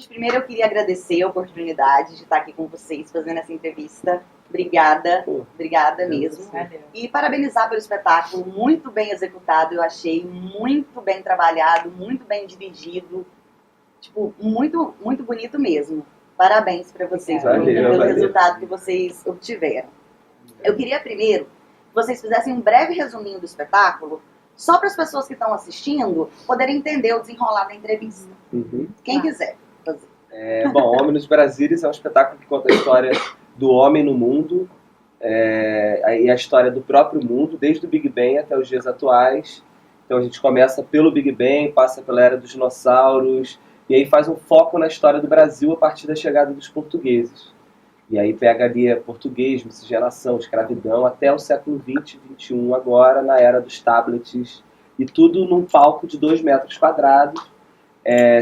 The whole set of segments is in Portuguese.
primeiro eu queria agradecer a oportunidade de estar aqui com vocês fazendo essa entrevista. Obrigada, obrigada mesmo. Valeu. E parabenizar pelo espetáculo, muito bem executado, eu achei, muito bem trabalhado, muito bem dirigido. Tipo, muito, muito bonito mesmo. Parabéns para vocês pelo resultado que vocês obtiveram. Eu queria primeiro que vocês fizessem um breve resuminho do espetáculo, só para as pessoas que estão assistindo poderem entender o desenrolar da entrevista. Quem quiser fazer. Bom, Homem nos Brasílias é um espetáculo que conta a história do homem no mundo, e a história do próprio mundo, desde o Big Bang até os dias atuais. Então a gente começa pelo Big Bang, passa pela era dos dinossauros, e aí faz um foco na história do Brasil a partir da chegada dos portugueses. E aí pega ali português, miscigenação, escravidão, até o século XX, XXI, agora, na era dos tablets, e tudo num palco de 2 metros quadrados,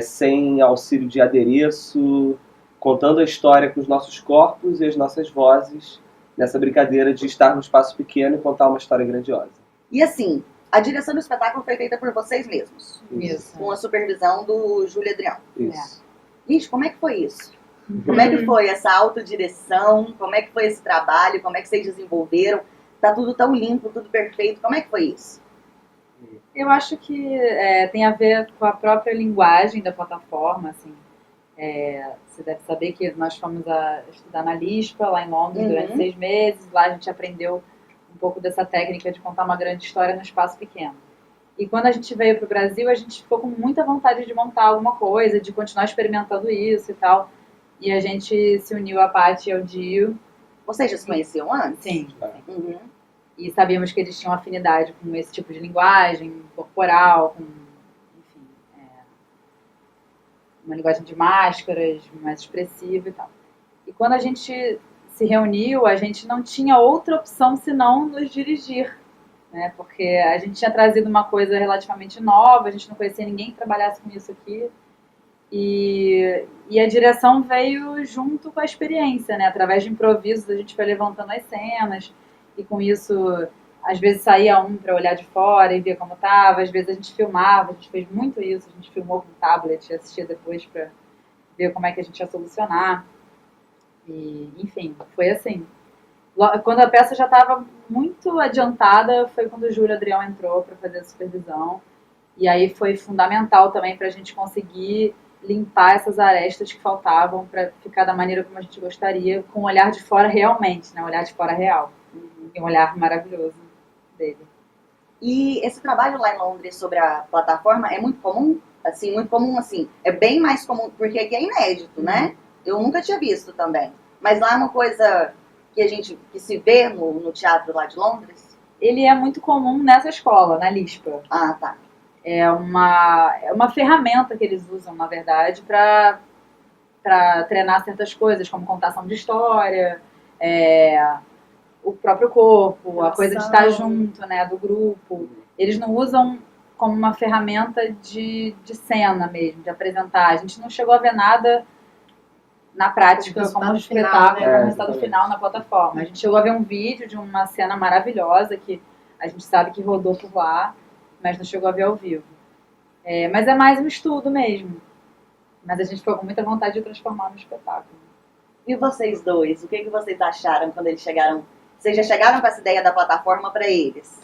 sem auxílio de adereço, contando a história com os nossos corpos e as nossas vozes, nessa brincadeira de estar num espaço pequeno e contar uma história grandiosa. E assim, a direção do espetáculo foi feita por vocês mesmos. Isso. Com a supervisão do Júlio Adrião. Isso. Gente, como é que foi isso? Como é que foi essa autodireção? Como é que foi esse trabalho? Como é que vocês desenvolveram? Tá tudo tão limpo, tudo perfeito. Como é que foi isso? Eu acho que tem a ver com a própria linguagem da plataforma, assim. Você deve saber que nós fomos estudar na LISPA, lá em Londres, durante 6 meses. Lá a gente aprendeu um pouco dessa técnica de contar uma grande história num espaço pequeno. E quando a gente veio para o Brasil, a gente ficou com muita vontade de montar alguma coisa, de continuar experimentando isso e tal. E a gente se uniu a Paty e ao Dio. Vocês já se conheciam antes? Sim. Uhum. E sabíamos que eles tinham afinidade com esse tipo de linguagem corporal, com, enfim, uma linguagem de máscaras, mais expressiva e tal. E quando a gente se reuniu, a gente não tinha outra opção senão nos dirigir, né? Porque a gente tinha trazido uma coisa relativamente nova, a gente não conhecia ninguém que trabalhasse com isso aqui. E a direção veio junto com a experiência, né? Através de improvisos a gente foi levantando as cenas e com isso às vezes saía um para olhar de fora e ver como estava, às vezes a gente filmava, a gente fez muito isso, a gente filmou com tablet e assistia depois para ver como é que a gente ia solucionar. E, enfim, foi assim. Quando a peça já estava muito adiantada, foi quando o Júlio Adrião entrou para fazer a supervisão. E aí foi fundamental também para a gente conseguir limpar essas arestas que faltavam para ficar da maneira como a gente gostaria, com o olhar de fora realmente, né? O olhar de fora real. E um olhar maravilhoso dele. E esse trabalho lá em Londres sobre a plataforma é muito comum? Assim, muito comum, assim. É bem mais comum, porque aqui é inédito, né? Eu nunca tinha visto também. Mas lá é uma coisa que se vê no teatro lá de Londres? Ele é muito comum nessa escola, na LISPA. Ah, tá. É uma ferramenta que eles usam, na verdade, para treinar certas coisas, como contação de história, o próprio corpo, a coisa de estar junto, né, do grupo. Eles não usam como uma ferramenta de cena mesmo, de apresentar. A gente não chegou a ver nada na prática como um espetáculo, como resultado final na plataforma. A gente chegou a ver um vídeo de uma cena maravilhosa que a gente sabe que rodou por lá, mas não chegou a ver ao vivo. Mas é mais um estudo mesmo. Mas a gente ficou com muita vontade de transformar no espetáculo. E vocês dois, o que vocês acharam quando eles chegaram? Vocês já chegaram com essa ideia da plataforma para eles?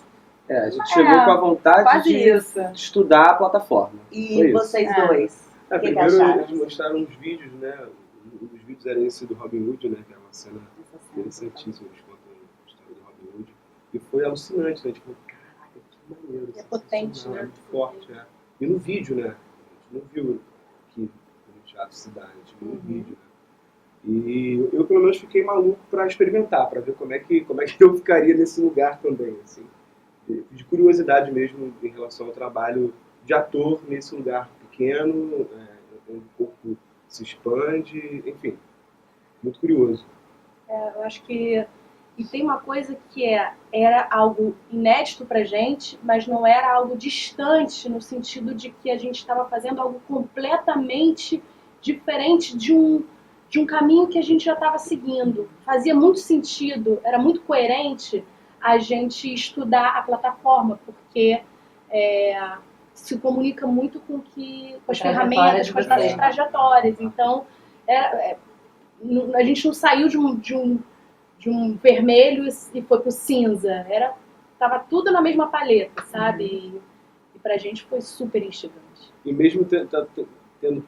A gente chegou com a vontade de estudar a plataforma. E vocês dois, o que primeiro acharam? eles mostraram uns vídeos, né? Um dos vídeos era esse do Robin Hood, né? Que é uma cena interessantíssima, eles contam a história do Robin Hood. E foi alucinante, né? Tipo, caraca, que maneiro. É potente, né? É muito forte, E no vídeo, né? A gente não viu que no teatro cidade, a gente viu no vídeo, né? E eu, pelo menos, fiquei maluco para experimentar, para ver como é que eu ficaria nesse lugar também, assim. De curiosidade mesmo em relação ao trabalho de ator nesse lugar pequeno, onde o corpo se expande, enfim, muito curioso. Eu acho que... E tem uma coisa que era algo inédito pra gente, mas não era algo distante, no sentido de que a gente estava fazendo algo completamente diferente de um caminho que a gente já estava seguindo. Fazia muito sentido, era muito coerente a gente estudar a plataforma, porque se comunica muito com as trajetória ferramentas, de com as nossas vocês. trajetórias. Então, a gente não saiu de um vermelho e foi pro cinza. Tava tudo na mesma paleta, sabe? E pra gente foi super instigante. E mesmo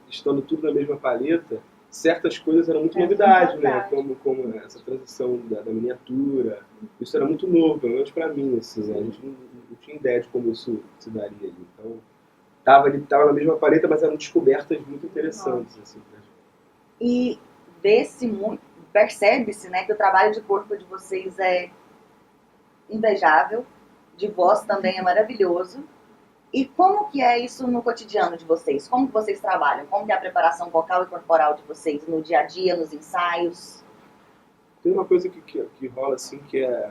estando tudo na mesma paleta, certas coisas eram muito novidade, né? Como essa transição da miniatura. Isso era muito novo, pelo menos pra mim, assim, né? A gente não tinha ideia de como isso se daria ali. Então, tava na mesma paleta, mas eram descobertas muito interessantes, assim, pra gente. E percebe-se, né, que o trabalho de corpo de vocês é invejável, de voz também é maravilhoso. E como que é isso no cotidiano de vocês? Como que vocês trabalham? Como que é a preparação vocal e corporal de vocês no dia a dia, nos ensaios? Tem uma coisa que rola assim, que é...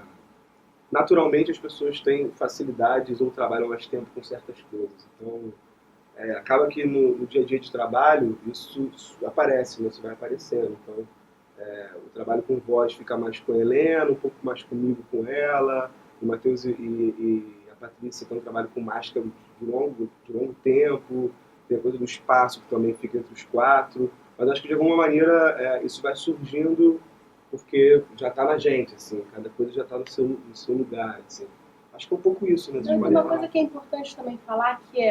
Naturalmente as pessoas têm facilidades ou trabalham mais tempo com certas coisas. Então, acaba que no dia a dia de trabalho, isso aparece, né? Isso vai aparecendo. Então, o trabalho com voz fica mais com a Helena, um pouco mais comigo com ela, o Matheus e a Patrícia tem um trabalho com máscara de longo tempo, tem a coisa do espaço que também fica entre os quatro, mas acho que de alguma maneira isso vai surgindo porque já está na gente, assim, cada coisa já está no seu lugar, assim. Acho que é um pouco isso, né? Tem uma coisa que é importante também falar, que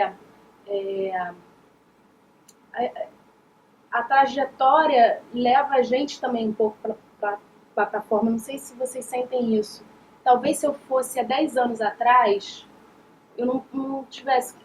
a trajetória leva a gente também um pouco para a plataforma. Não sei se vocês sentem isso. Talvez se eu fosse há 10 anos atrás, eu não tivesse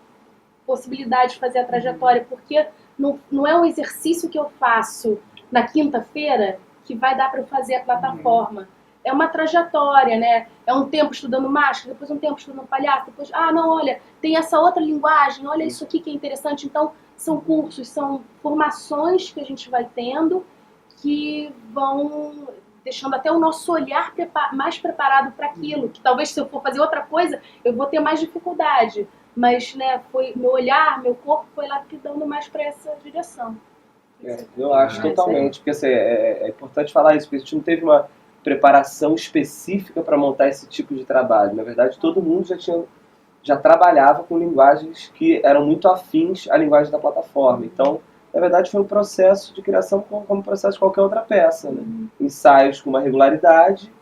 possibilidade de fazer a trajetória, porque não é um exercício que eu faço na quinta-feira que vai dar para eu fazer a plataforma. É uma trajetória, né? É um tempo estudando máscara, depois um tempo estudando palhaço, depois, não, olha, tem essa outra linguagem, olha isso aqui que é interessante. Então, são cursos, são formações que a gente vai tendo que vão deixando até o nosso olhar mais preparado para aquilo, que talvez se eu for fazer outra coisa, eu vou ter mais dificuldade. Mas, né, foi meu olhar, meu corpo foi lá dando mais para essa direção. Eu acho totalmente, porque assim, é importante falar isso, porque a gente não teve uma preparação específica para montar esse tipo de trabalho. Na verdade, todo mundo já trabalhava com linguagens que eram muito afins à linguagem da plataforma. Então, na verdade, foi um processo de criação como processo de qualquer outra peça, né? Ensaios com uma regularidade,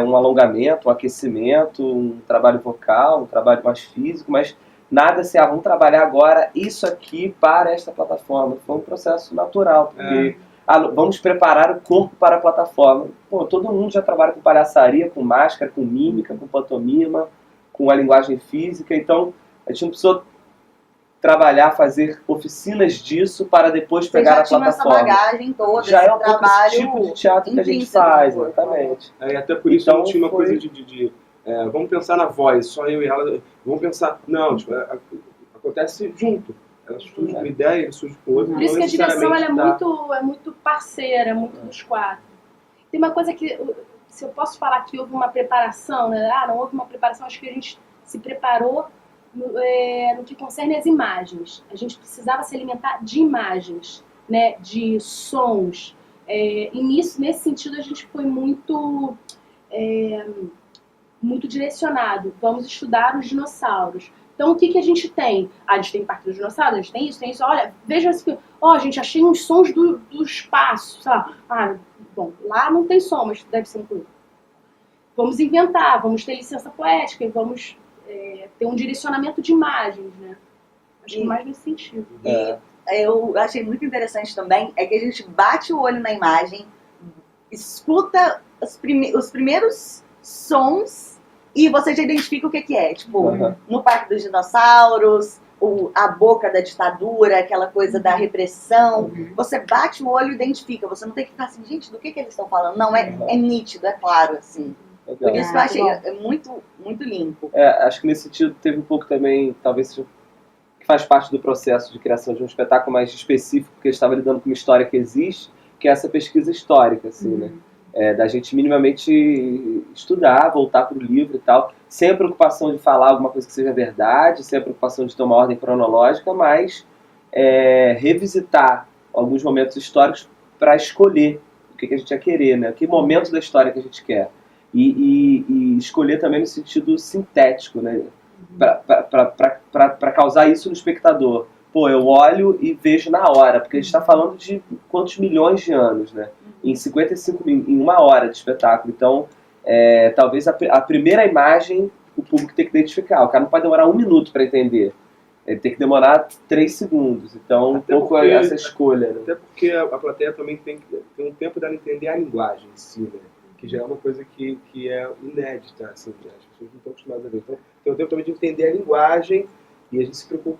um alongamento, um aquecimento, um trabalho vocal, um trabalho mais físico, mas nada assim, vamos trabalhar agora isso aqui para esta plataforma. Foi um processo natural, porque vamos preparar o corpo para a plataforma. Pô, todo mundo já trabalha com palhaçaria, com máscara, com mímica, com pantomima, com a linguagem física, então a gente não precisou trabalhar, fazer oficinas disso para depois pegar a plataforma. Essa bagagem toda, já é um trabalho esse tipo de teatro que a gente faz, exatamente. Até por isso então, tinha uma coisa de vamos pensar na voz, só eu e ela, vamos pensar, não, tipo, acontece junto. Ela surge com uma ideia, ele surge com outra. Por isso que a direção ela é muito parceira, é muito dos quatro. Tem uma coisa que, se eu posso falar que houve uma preparação, né? Não houve uma preparação, acho que a gente se preparou no que concerne as imagens. A gente precisava se alimentar de imagens, né? De sons. E nesse sentido a gente foi muito direcionado. Vamos estudar os dinossauros. Então, o que a gente tem? A gente tem parte dos dinossauros, a gente tem isso. Olha, veja esse filme. Gente, achei uns sons do espaço. Sei lá. Bom, lá não tem som, mas deve ser incluído. Vamos inventar, vamos ter licença poética e vamos ter um direcionamento de imagens, né? Acho que mais nesse sentido. Eu achei muito interessante também, é que a gente bate o olho na imagem, escuta os primeiros sons e você já identifica o que é. Tipo, no Parque dos Dinossauros, a boca da ditadura, aquela coisa da repressão. Você bate o olho e identifica. Você não tem que ficar assim, gente, do que eles estão falando? Não, é nítido, é claro, assim. Legal. Por isso que eu achei muito, muito limpo. Acho que nesse sentido teve um pouco também, talvez que faz parte do processo de criação de um espetáculo mais específico, porque estava lidando com uma história que existe, que é essa pesquisa histórica, assim, né? Da gente minimamente estudar, voltar para o livro e tal, sem a preocupação de falar alguma coisa que seja verdade, sem a preocupação de ter uma ordem cronológica, mas revisitar alguns momentos históricos para escolher o que a gente ia querer, né? Que momento da história que a gente quer. E escolher também no sentido sintético, né? para causar isso no espectador. Pô, eu olho e vejo na hora, porque a gente está falando de quantos milhões de anos, né? Em 55 em 1 hora de espetáculo. Então, talvez a primeira imagem o público tem que identificar. O cara não pode demorar 1 minuto para entender. Ele tem que demorar 3 segundos. Então, Até um pouco porque- essa escolha. Né? Até porque a plateia também tem um tempo dela entender a linguagem em si, né? Que já é uma coisa que é inédita, assim, né? As pessoas não estão acostumadas a ver. Então, tem um tempo também de entender a linguagem e a gente se preocupa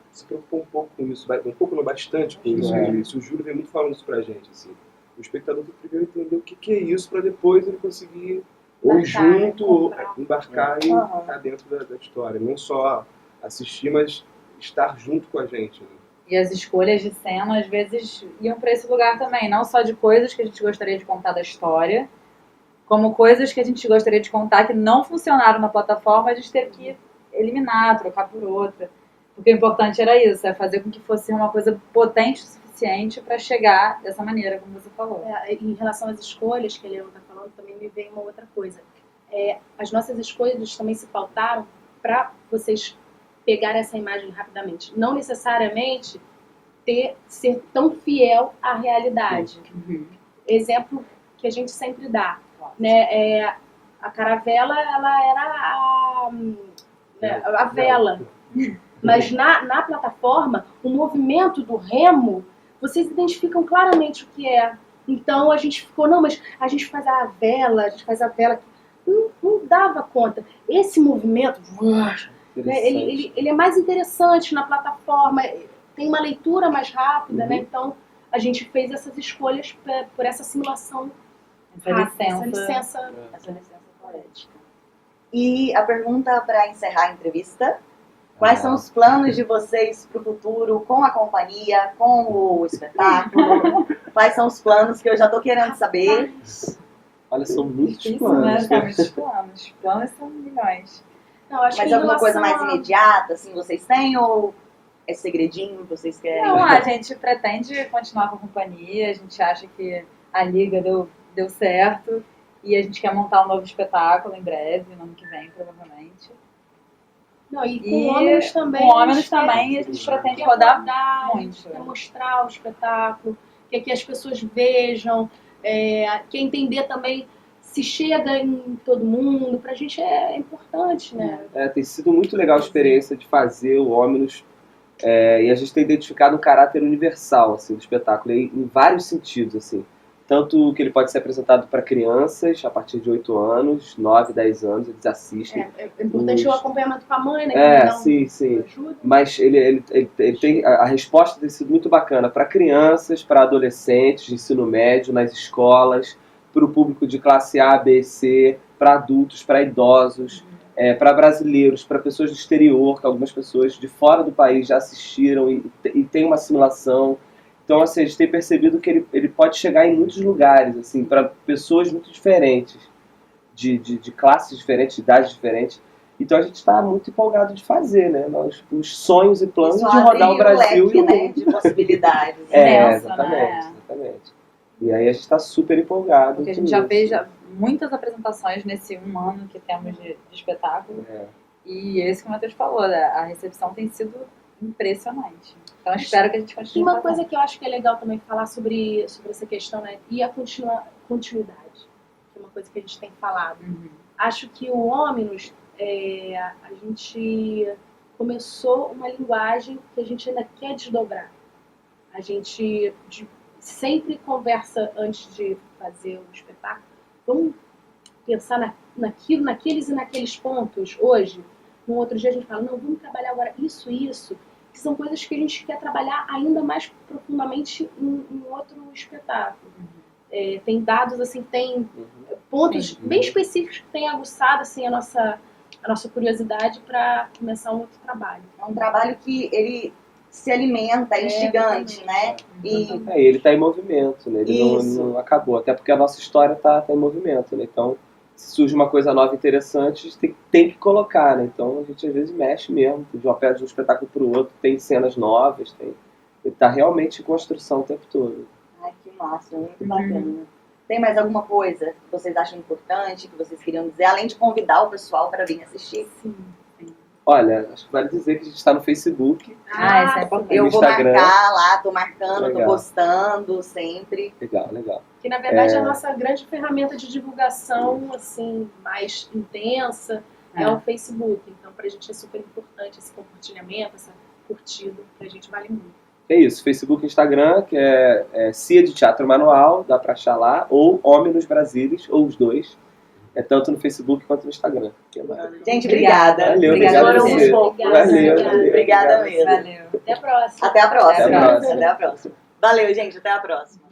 um pouco com isso, um pouco não bastante com isso. É. Isso. O Júlio vem muito falando isso pra gente, assim. O espectador tem que primeiro entender o que é isso para depois ele conseguir ou Embarcar, junto, ou comprar. embarcar e estar dentro da história. Não só assistir, mas estar junto com a gente, né? E as escolhas de cena, às vezes, iam para esse lugar também. Não só de coisas que a gente gostaria de contar da história, como coisas que a gente gostaria de contar que não funcionaram na plataforma, a gente teve que eliminar, trocar por outra. Porque o importante era isso, é fazer com que fosse uma coisa potente o suficiente para chegar dessa maneira, como você falou. Em relação às escolhas que a Leandro está falando, também me veio uma outra coisa. As nossas escolhas também se pautaram para vocês pegarem essa imagem rapidamente. Não necessariamente ser tão fiel à realidade. Exemplo que a gente sempre dá. Né? A caravela, ela era a vela. Mas na plataforma, o movimento do remo, vocês identificam claramente o que é. Então a gente ficou, não, mas a gente faz a vela. Não dava conta. Esse movimento, né, ele é mais interessante na plataforma, tem uma leitura mais rápida, né? Então a gente fez essas escolhas por essa simulação rápida, essa licença poética. E a pergunta para encerrar a entrevista: quais são os planos de vocês para o futuro com a companhia, com o espetáculo? Quais são os planos que eu já estou querendo saber? Olha, são muitos Difícil, planos. né? São muitos planos. Planos são milhões. Não, acho Mas que em alguma coisa mais relação imediata, assim, vocês têm? Ou é segredinho que vocês querem? Não, a gente pretende continuar com a companhia, a gente acha que a Liga deu certo e a gente quer montar um novo espetáculo em breve, no ano que vem, provavelmente. Não, e com E homens também. com homens também a gente pretende quer rodar rodar, muito. quer mostrar o espetáculo, quer que as pessoas vejam, quer entender também se chega em todo mundo. Pra gente é importante, né? Tem sido muito legal a experiência de fazer o Omnus, e a gente tem identificado um caráter universal assim, do espetáculo, em vários sentidos. Assim. Tanto que ele pode ser apresentado para crianças a partir de 8 anos, 9, 10 anos, eles assistem. É importante o acompanhamento com a mãe, né? Sim. Ajuda. Mas ele tem, a resposta tem sido muito bacana para crianças, para adolescentes de ensino médio, nas escolas, para o público de classe A, B, C, para adultos, para idosos, para brasileiros, para pessoas do exterior, que algumas pessoas de fora do país já assistiram e tem uma assimilação. Então, assim, a gente tem percebido que ele pode chegar em muitos lugares, assim, para pessoas muito diferentes, de classes diferentes, de idades diferentes. Então a gente está muito empolgado de fazer, né? Os sonhos e planos Isso de rodar abre o Brasil leque, e o né, mundo. de possibilidades. Imenso, Exatamente. E aí a gente está super empolgado. Porque a com gente já isso. fez muitas apresentações nesse 1 ano que temos de espetáculo. E esse que o Matheus falou, a recepção tem sido impressionante. Então espero que a gente continue. E uma fazendo. coisa que eu acho que é legal também falar sobre essa questão, né? E a continuidade, que é uma coisa que a gente tem falado. Acho que o Omnus, a gente começou uma linguagem que a gente ainda quer desdobrar. A gente sempre conversa antes de fazer o espetáculo. Vamos pensar naqueles e naqueles pontos hoje. No outro dia a gente fala, não, vamos trabalhar agora isso, que são coisas que a gente quer trabalhar ainda mais profundamente em outro espetáculo. Tem dados, assim, tem pontos bem específicos que têm aguçado assim, a nossa curiosidade para começar um outro trabalho. É um trabalho que ele se alimenta, é instigante, né? E ele está em movimento, né? Ele não acabou, até porque a nossa história está em movimento, né? Então, se surge uma coisa nova e interessante, a gente tem que colocar, né? Então, a gente às vezes mexe mesmo, de uma peça de um espetáculo para o outro, tem cenas novas, ele está realmente em construção o tempo todo. ai, que massa, muito bacana. Tem mais alguma coisa que vocês acham importante, que vocês queriam dizer, além de convidar o pessoal para vir assistir? Sim. Olha, acho que vale dizer que a gente está no Facebook. Ah, isso é importante. Eu No vou Instagram. marcar lá, tô marcando, Legal. tô postando sempre. Legal, legal. Que na verdade é a nossa grande ferramenta de divulgação assim mais intensa é o Facebook. Então pra gente é super importante esse compartilhamento, essa curtida, pra gente vale muito. É isso, Facebook e Instagram, que é Cia de Teatro Manual, dá pra achar lá, ou Homem nos Brasílios, ou os dois. É tanto no Facebook quanto no Instagram. Gente, obrigada. Valeu, Obrigada obrigado a a você. você. Valeu, valeu. Obrigada Obrigado. mesmo. Valeu. Até a próxima. Até a próxima. Até a próxima. Até a próxima. Valeu, gente. Até a próxima.